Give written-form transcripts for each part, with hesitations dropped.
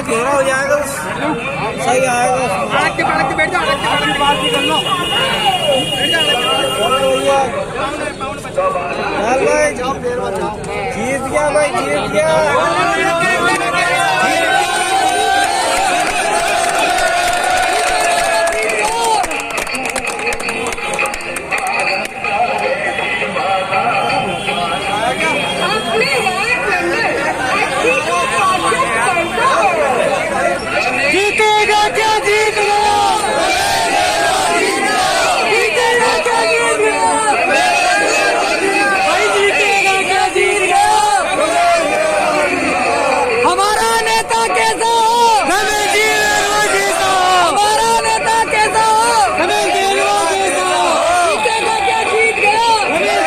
घेरा हो जाएगा, सही आएगा। बैठ जाओ, बात कर लो। जीत गया भाई, जीत गया। जीतेगा क्या, जीत गया। जीतेगा क्या, जीत गया। भाई जीतेगा क्या, जीत गया। हमारा नेता कैसा हो, हमें जीता। हमारा नेता कैसा हो, हमें जीतेगा क्या, जीत गया। हमें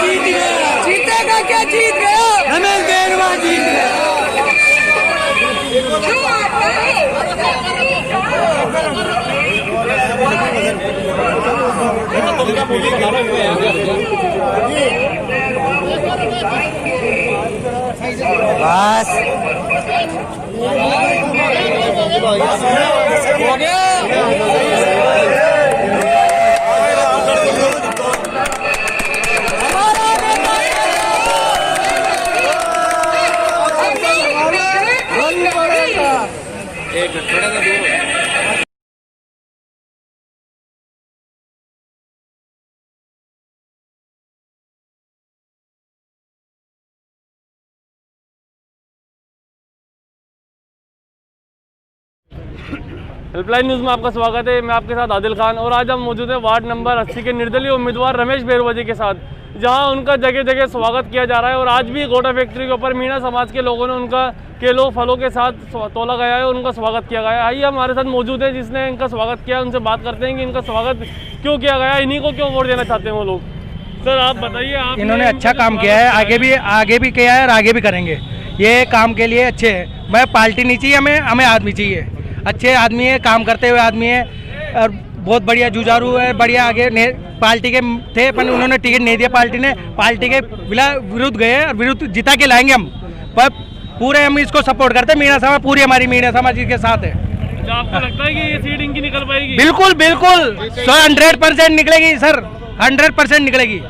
जीत गया। जीतेगा क्या, जीत गया। हमें जीत गया। बस हो गया। हेल्पलाइन न्यूज़ में आपका स्वागत है। मैं आपके साथ आदिल खान और आज हम मौजूद हैं वार्ड नंबर 80 के निर्दलीय उम्मीदवार रमेश बेरवजी के साथ, जहां उनका जगह जगह स्वागत किया जा रहा है। और आज भी गोटा फैक्ट्री के ऊपर मीणा समाज के लोगों ने उनका केलों फलों के साथ तोला गया है और उनका स्वागत किया गया है। आइए हमारे साथ मौजूद है जिसने इनका स्वागत किया, उनसे बात करते हैं कि इनका स्वागत क्यों किया गया, इन्हीं को क्यों वोट देना चाहते हैं वो लोग। सर आप बताइए, आप इन्होंने अच्छा काम किया है, आगे भी किया है और आगे भी करेंगे। ये काम के लिए अच्छे हैं। मैं पार्टी नहीं चाहिए, हमें आदमी चाहिए। अच्छे आदमी है, काम करते हुए आदमी है और बहुत बढ़िया जुझारू है। बढ़िया आगे पार्टी के थे पर उन्होंने टिकट नहीं दिया। पार्टी के विरुद्ध गए और विरुद्ध जिता के लाएंगे हम। पर पूरे हम इसको सपोर्ट करते हैं। मीणा समाज पूरी हमारी मीणा समाज के साथ है। तो आपको लगता है कि ये सीट इनकी निकल पाएगी? बिल्कुल बिल्कुल 100% निकलेगी सर, 100% निकलेगी।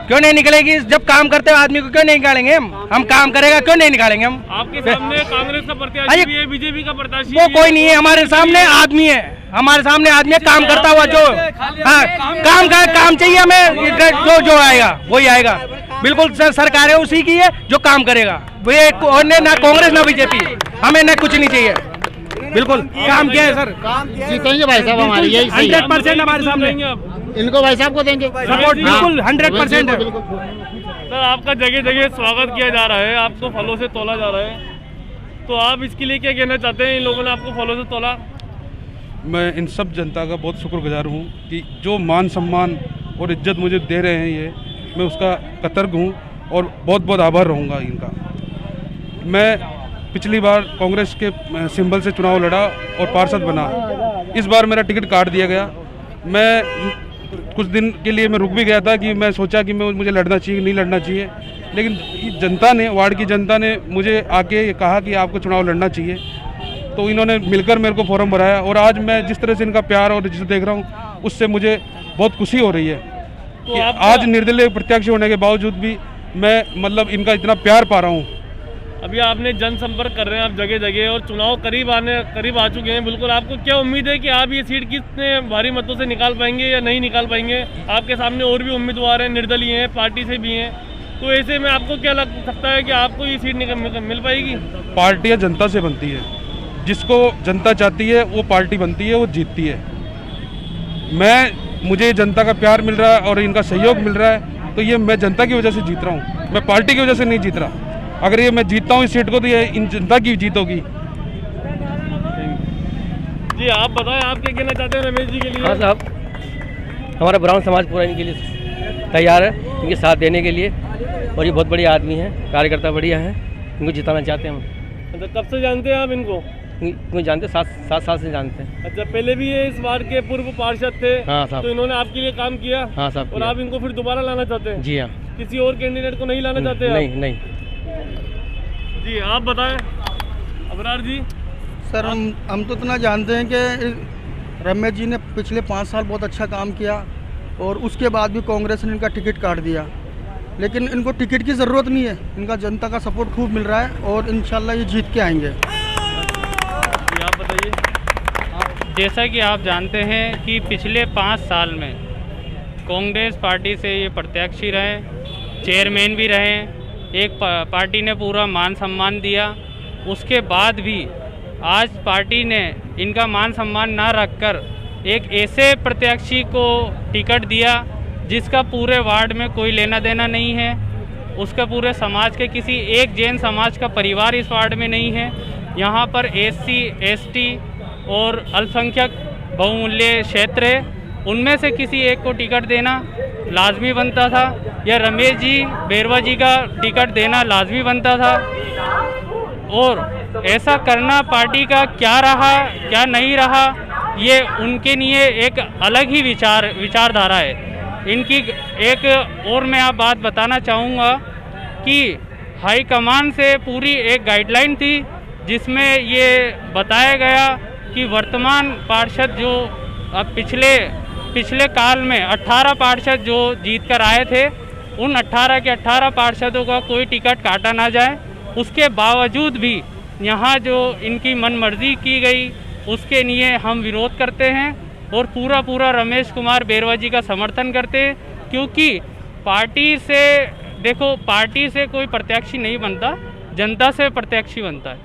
क्यों नहीं निकलेगी? जब काम करते हुए आदमी को क्यों नहीं निकालेंगे हम काम करेगा क्यों नहीं निकालेंगे हम? आपके सामने कांग्रेस का प्रत्याशी भी है, बीजेपी का प्रत्याशी वो कोई नहीं है, हमारे सामने आदमी है। हमारे सामने आदमी है काम करता हुआ जो काम चाहिए हमें। जो आएगा वही आएगा। बिल्कुल सरकार है उसी की है जो काम करेगा। वो ना कांग्रेस ना बीजेपी, हमें ना कुछ नहीं चाहिए। बिल्कुल काम किया है सर। जीतेंगे भाई साहब, हमारी यही 100% हमारे सामने। इनको भाई साहब को देंगे सपोर्ट बिल्कुल 100% है। सर आपका जगह जगह स्वागत किया जा रहा है, आपको फलों से तोला जा रहा है, तो आप इसके लिए क्या कहना चाहते हैं? इन लोगों ने आपको फलों से तोला। मैं इन सब जनता का बहुत शुक्रगुजार हूँ कि जो मान सम्मान और इज्जत मुझे दे रहे हैं, ये मैं उसका कृतज्ञ हूँ और बहुत बहुत आभार रहूँगा इनका। मैं पिछली बार कांग्रेस के सिंबल से चुनाव लड़ा और पार्षद बना। इस बार मेरा टिकट काट दिया गया। मैं कुछ दिन के लिए मैं रुक भी गया था कि मैं सोचा कि मुझे लड़ना चाहिए नहीं लड़ना चाहिए, लेकिन जनता ने, वार्ड की जनता ने मुझे आके कहा कि आपको चुनाव लड़ना चाहिए। तो इन्होंने मिलकर मेरे को फॉर्म भराया और आज मैं जिस तरह से इनका प्यार और जिसे देख रहा हूँ उससे मुझे बहुत खुशी हो रही है कि आज निर्दलीय प्रत्याशी होने के बावजूद भी मैं मतलब इनका इतना प्यार पा रहा हूँ। अभी आपने जनसंपर्क कर रहे हैं आप जगह जगह और चुनाव करीब आ चुके हैं। बिल्कुल, आपको क्या उम्मीद है कि आप ये सीट कितने भारी मतों से निकाल पाएंगे या नहीं निकाल पाएंगे? आपके सामने और भी उम्मीदवार हैं, निर्दलीय हैं, पार्टी से भी हैं, तो ऐसे में आपको क्या लग सकता है कि आपको ये सीट मिल पाएगी? पार्टियाँ जनता से बनती है, जिसको जनता चाहती है वो पार्टी बनती है, वो जीतती है। मुझे जनता का प्यार मिल रहा है और इनका सहयोग मिल रहा है, तो ये मैं जनता की वजह से जीत रहा हूँ, मैं पार्टी की वजह से नहीं जीत रहा। अगर ये मैं जीतता हूँ इस सीट को तो ये इन जनता की जीत होगी। जी आप बताएं, आप क्या कहना चाहते हैं रमेश जी के लिए? हाँ साहब, हमारा ब्राह्मण समाज पूरा इनके लिए तैयार है, इनके साथ देने के लिए। और ये बहुत बड़े आदमी हैं, कार्यकर्ता बढ़िया हैं, इनको जिताना चाहते हैं हम। तो कब से जानते हैं आप इनको? इनको जानते 7 साल से जानते हैं। अच्छा, पहले भी ये इस वार्ड के पूर्व पार्षद थे? हाँ साहब। तो इन्होंने आपके लिए काम किया? हाँ साहब। और आप इनको फिर दोबारा लाना चाहते हैं? जी हाँ। किसी और कैंडिडेट को नहीं लाना चाहते? नहीं नहीं। जी आप बताएं अबरार जी। सर हम तो इतना जानते हैं कि रमेश जी ने पिछले 5 साल बहुत अच्छा काम किया और उसके बाद भी कांग्रेस ने इनका टिकट काट दिया, लेकिन इनको टिकट की ज़रूरत नहीं है, इनका जनता का सपोर्ट खूब मिल रहा है और इंशाल्लाह ये जीत के आएंगे। आप बताइए। जैसा कि आप जानते हैं कि पिछले 5 साल में कांग्रेस पार्टी से ये प्रत्याशी रहे, चेयरमैन भी रहे, एक पार्टी ने पूरा मान सम्मान दिया, उसके बाद भी आज पार्टी ने इनका मान सम्मान ना रखकर एक ऐसे प्रत्याशी को टिकट दिया जिसका पूरे वार्ड में कोई लेना देना नहीं है, उसका पूरे समाज के किसी एक जैन समाज का परिवार इस वार्ड में नहीं है। यहाँ पर SC ST और अल्पसंख्यक बहुमूल्य क्षेत्र है, उनमें से किसी एक को टिकट देना लाजमी बनता था, या रमेश जी बैरवा जी का टिकट देना लाजमी बनता था। और ऐसा करना पार्टी का क्या रहा क्या नहीं रहा, ये उनके लिए एक अलग ही विचारधारा है इनकी। एक और मैं आप बात बताना चाहूँगा कि हाईकमान से पूरी एक गाइडलाइन थी जिसमें ये बताया गया कि वर्तमान पार्षद जो अब पिछले काल में 18 पार्षद जो जीत कर आए थे, उन 18 के 18 पार्षदों का कोई टिकट काटा ना जाए। उसके बावजूद भी यहाँ जो इनकी मनमर्जी की गई उसके लिए हम विरोध करते हैं और पूरा रमेश कुमार बैरवा जी का समर्थन करते हैं, क्योंकि पार्टी से कोई प्रत्याशी नहीं बनता, जनता से प्रत्याशी बनता है।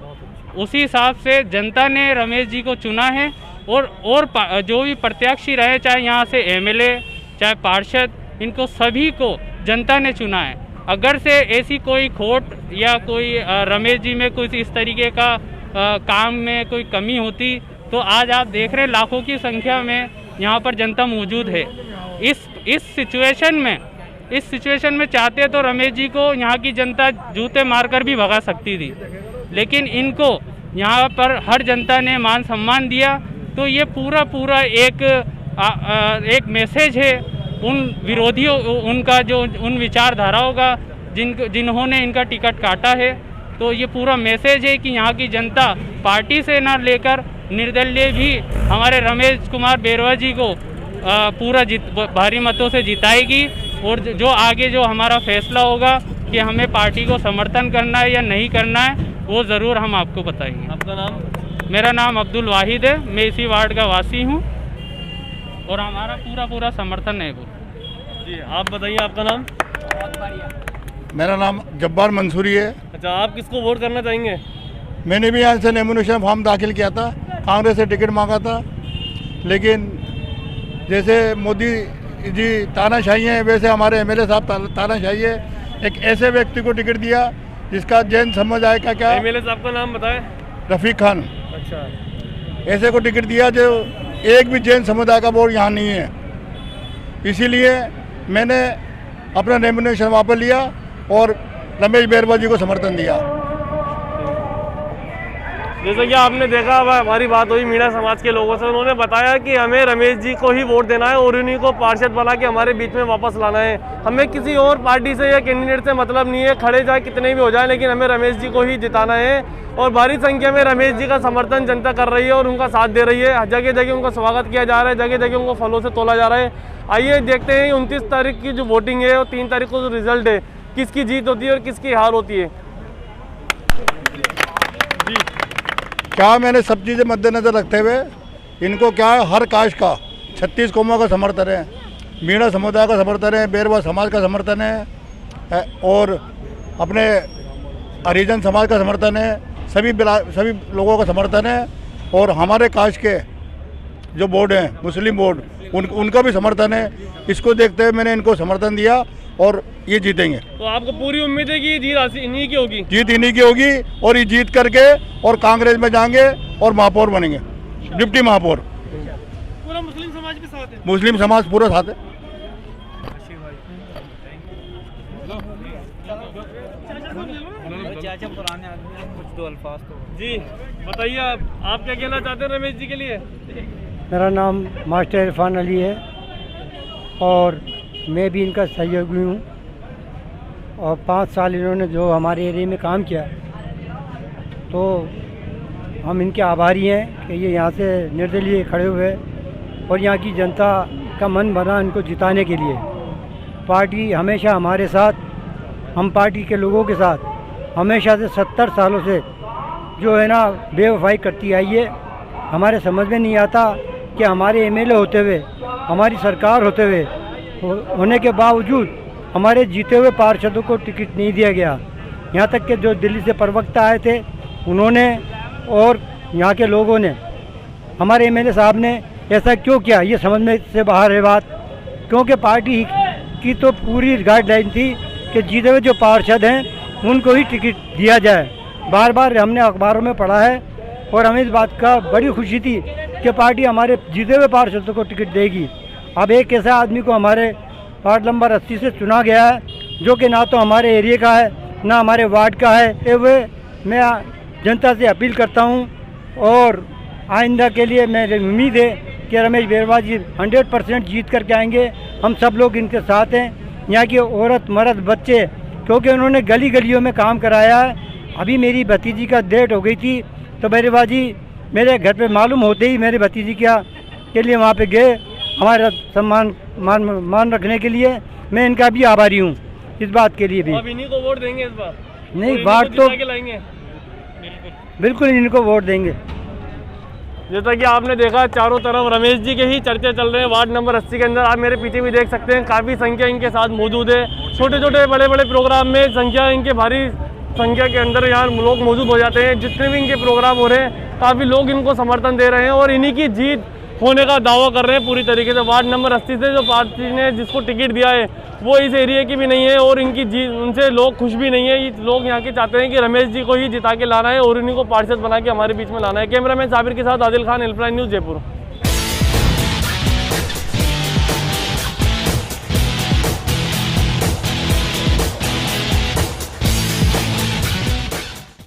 उसी हिसाब से जनता ने रमेश जी को चुना है और जो भी प्रत्याशी रहे, चाहे यहाँ से MLA चाहे पार्षद, इनको सभी को जनता ने चुना है। अगर से ऐसी कोई खोट या कोई रमेश जी में कुछ इस तरीके का काम में कोई कमी होती तो आज आप देख रहे हैं लाखों की संख्या में यहाँ पर जनता मौजूद है। इस सिचुएशन में चाहते तो रमेश जी को यहाँ की जनता जूते मारकर भी भगा सकती थी, लेकिन इनको यहाँ पर हर जनता ने मान सम्मान दिया। तो ये पूरा एक मैसेज है उन विरोधियों, उनका जो उन विचारधाराओं का जिन्होंने इनका टिकट काटा है। तो ये पूरा मैसेज है कि यहाँ की जनता पार्टी से ना लेकर निर्दलीय भी हमारे रमेश कुमार बैरवा जी को भारी मतों से जिताएगी। और जो आगे जो हमारा फैसला होगा कि हमें पार्टी को समर्थन करना है या नहीं करना है, वो ज़रूर हम आपको बताएंगे। आपका नाम? मेरा नाम अब्दुल वाहिद है, मैं इसी वार्ड का वासी हूँ और हमारा पूरा समर्थन है। जी आप बताइए, आपका नाम? मेरा नाम जब्बार मंसूरी है। अच्छा, आप किसको वोट करना चाहेंगे? मैंने भी यहाँ से नॉमिनेशन फॉर्म दाखिल किया था, कांग्रेस से टिकट मांगा था, लेकिन जैसे मोदी जी तानाशाही हैं वैसे हमारे MLA साहब तानाशाही है। एक ऐसे व्यक्ति को टिकट दिया जिसका जैन समुदाय का क्या MLA साहब का नाम बताएं? रफ़ीक खान। अच्छा, ऐसे को टिकट दिया जो एक भी जैन समुदाय का वोट यहाँ नहीं है, इसीलिए मैंने अपना नॉमिनेशन वापस लिया और रमेश बैरवा जी को समर्थन दिया। जैसे कि आपने देखा, हमारी बात हुई मीणा समाज के लोगों से, उन्होंने बताया कि हमें रमेश जी को ही वोट देना है और उन्हीं को पार्षद बना के हमारे बीच में वापस लाना है। हमें किसी और पार्टी से या कैंडिडेट से मतलब नहीं है, खड़े जाए कितने भी हो जाए, लेकिन हमें रमेश जी को ही जिताना है। और भारी संख्या में रमेश जी का समर्थन जनता कर रही है और उनका साथ दे रही है। जगह जगह उनका स्वागत किया जा रहा है, जगह जगह उनको फलों से तोला जा रहा है। आइए देखते हैं 29 तारीख की जो वोटिंग है और 3 तारीख को जो रिजल्ट है, किसकी जीत होती है और किसकी हार होती है। क्या मैंने सब चीज़ें मद्देनज़र रखते हुए इनको क्या है, हर कास्ट का 36 कौमों का समर्थन है, मीणा समुदाय का समर्थन है, बैरवा समाज का समर्थन है और अपने हरिजन समाज का समर्थन है, सभी लोगों का समर्थन है। और हमारे कास्ट के जो बोर्ड हैं, मुस्लिम बोर्ड, उनका भी समर्थन है। इसको देखते हुए मैंने इनको समर्थन दिया और ये जीतेंगे। तो आपको पूरी उम्मीद है कि जीत इन्हीं की होगी? जीत इन्हीं की होगी और ये जीत करके और कांग्रेस में जाएंगे और महापौर बनेंगे, डिप्टी महापौर। पूरा मुस्लिम समाज के साथ है? मुस्लिम समाज पूरा साथ है। जी बताइए, आप क्या कहना चाहते हैं रमेश जी के लिए? मेरा नाम मास्टर इरफान अली है और मैं भी इनका सहयोगी हूँ और 5 साल इन्होंने जो हमारे एरिया में काम किया, तो हम इनके आभारी हैं कि ये यहाँ से निर्दलीय खड़े हुए और यहाँ की जनता का मन बना इनको जिताने के लिए। पार्टी हमेशा हमारे साथ, हम पार्टी के लोगों के साथ हमेशा से 70 सालों से जो है ना बेवफाई करती आई है। हमारे समझ में नहीं आता कि हमारे एमएलए होते हुए, हमारी सरकार होते हुए होने के बावजूद हमारे जीते हुए पार्षदों को टिकट नहीं दिया गया। यहाँ तक कि जो दिल्ली से प्रवक्ता आए थे उन्होंने और यहाँ के लोगों ने, हमारे एमएलए साहब ने ऐसा क्यों किया, ये समझ में से बाहर है बात। क्योंकि पार्टी की तो पूरी गाइडलाइन थी कि जीते हुए जो पार्षद हैं उनको ही टिकट दिया जाए। बार बार हमने अखबारों में पढ़ा है और हमें इस बात का बड़ी खुशी थी कि पार्टी हमारे जीते हुए पार्षदों को टिकट देगी। अब एक ऐसा आदमी को हमारे वार्ड नंबर 80 से चुना गया है जो कि ना तो हमारे एरिया का है ना हमारे वार्ड का है। वे मैं जनता से अपील करता हूं और आइंदा के लिए मेरी उम्मीद है कि रमेश बैरवा जी 100% जीत करके आएंगे। हम सब लोग इनके साथ हैं, यहाँ की औरत मर्द बच्चे, क्योंकि उन्होंने गली गलियों में काम कराया है। अभी मेरी भतीजी का डेट हो गई थी तो बैरवा जी मेरे घर पे मालूम होते ही मेरी भतीजी के लिए वहाँ पे गए हमारा सम्मान मान रखने के लिए। मैं इनका भी आभारी हूँ इस बात के लिए भी। अब इन्हीं को वोट देंगे इस बार? नहीं, बात तो लाएंगे, बिल्कुल इनको वोट देंगे। जैसा कि आपने देखा चारों तरफ रमेश जी के ही चर्चे चल रहे हैं। वार्ड नंबर 80 के अंदर आप मेरे पीछे भी देख सकते हैं, काफ़ी संख्या इनके साथ मौजूद है। छोटे छोटे बड़े बड़े प्रोग्राम में संख्या इनके भारी संख्या के अंदर यहाँ लोग मौजूद हो जाते हैं। जितने भी इनके प्रोग्राम हो रहे हैं काफ़ी लोग इनको समर्थन दे रहे हैं और इन्हीं की जीत होने का दावा कर रहे हैं पूरी तरीके से। वार्ड नंबर 80 से जो पार्टी ने जिसको टिकट दिया है वो इस एरिया की भी नहीं है और इनकी जीत उनसे लोग खुश भी नहीं है। ये लोग यहाँ के चाहते हैं कि रमेश जी को ही जिता के लाना है और इन्हीं को पार्षद बना के हमारे बीच में लाना है। कैमरामैन साबिर के साथ आदिल खान, हेल्पलाइन न्यूज़, जयपुर।